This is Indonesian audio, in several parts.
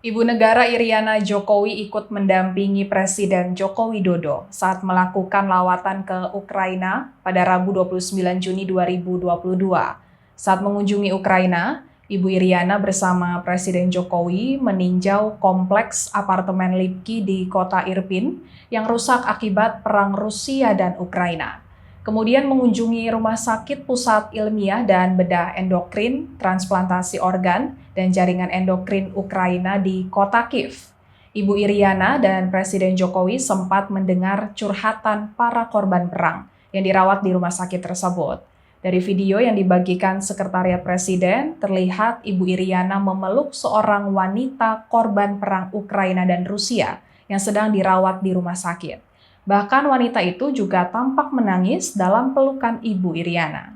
Ibu negara Iriana Jokowi ikut mendampingi Presiden Joko Widodo saat melakukan lawatan ke Ukraina pada Rabu 29 Juni 2022. Saat mengunjungi Ukraina, Ibu Iriana bersama Presiden Jokowi meninjau kompleks apartemen Lipki di kota Irpin yang rusak akibat perang Rusia dan Ukraina. Kemudian mengunjungi Rumah Sakit Pusat Ilmiah dan Bedah Endokrin, Transplantasi Organ, dan Jaringan Endokrin Ukraina di kota Kiev. Ibu Iriana dan Presiden Jokowi sempat mendengar curhatan para korban perang yang dirawat di rumah sakit tersebut. Dari video yang dibagikan Sekretariat Presiden, terlihat Ibu Iriana memeluk seorang wanita korban perang Ukraina dan Rusia yang sedang dirawat di rumah sakit. Bahkan wanita itu juga tampak menangis dalam pelukan Ibu Iriana.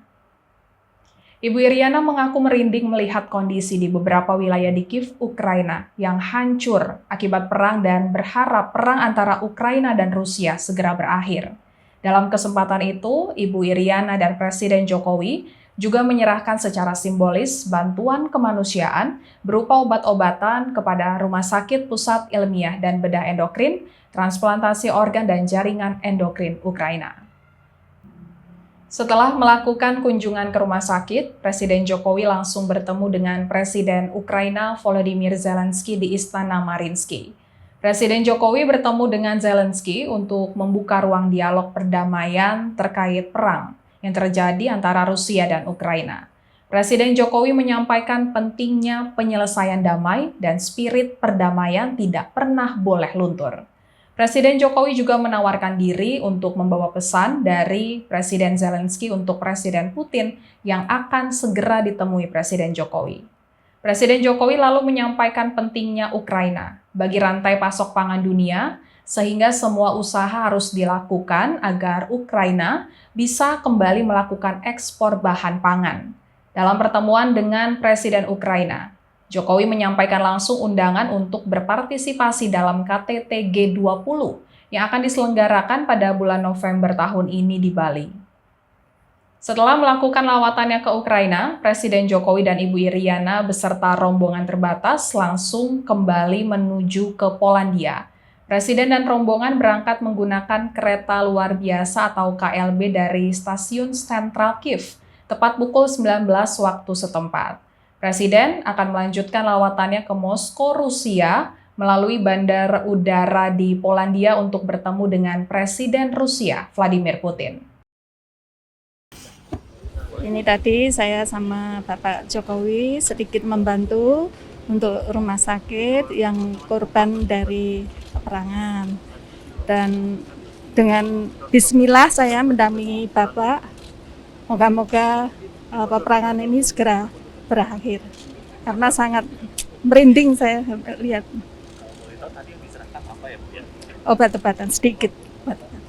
Ibu Iriana mengaku merinding melihat kondisi di beberapa wilayah di Kiev, Ukraina yang hancur akibat perang dan berharap perang antara Ukraina dan Rusia segera berakhir. Dalam kesempatan itu, Ibu Iriana dan Presiden Jokowi juga menyerahkan secara simbolis bantuan kemanusiaan berupa obat-obatan kepada Rumah Sakit Pusat Ilmiah dan Bedah Endokrin, Transplantasi Organ dan Jaringan Endokrin Ukraina. Setelah melakukan kunjungan ke rumah sakit, Presiden Jokowi langsung bertemu dengan Presiden Ukraina Volodymyr Zelensky di Istana Mariinsky. Presiden Jokowi bertemu dengan Zelensky untuk membuka ruang dialog perdamaian terkait perang yang terjadi antara Rusia dan Ukraina. Presiden Jokowi menyampaikan pentingnya penyelesaian damai dan spirit perdamaian tidak pernah boleh luntur. Presiden Jokowi juga menawarkan diri untuk membawa pesan dari Presiden Zelensky untuk Presiden Putin yang akan segera ditemui Presiden Jokowi. Presiden Jokowi lalu menyampaikan pentingnya Ukraina bagi rantai pasok pangan dunia, sehingga semua usaha harus dilakukan agar Ukraina bisa kembali melakukan ekspor bahan pangan. Dalam pertemuan dengan Presiden Ukraina, Jokowi menyampaikan langsung undangan untuk berpartisipasi dalam KTT G20 yang akan diselenggarakan pada bulan November tahun ini di Bali. Setelah melakukan lawatannya ke Ukraina, Presiden Jokowi dan Ibu Iriana beserta rombongan terbatas langsung kembali menuju ke Polandia. Presiden dan rombongan berangkat menggunakan kereta luar biasa atau KLB dari stasiun Sentral Kiev, tepat pukul 19 waktu setempat. Presiden akan melanjutkan lawatannya ke Moskow, Rusia, melalui bandar udara di Polandia untuk bertemu dengan Presiden Rusia, Vladimir Putin. Ini tadi saya sama Bapak Jokowi sedikit membantu untuk rumah sakit yang korban dari peperangan. Dan dengan bismillah saya mendampingi Bapak, moga-moga peperangan ini segera berakhir. Karena sangat merinding saya lihat. Obat-obatan sedikit. Obat-obatan.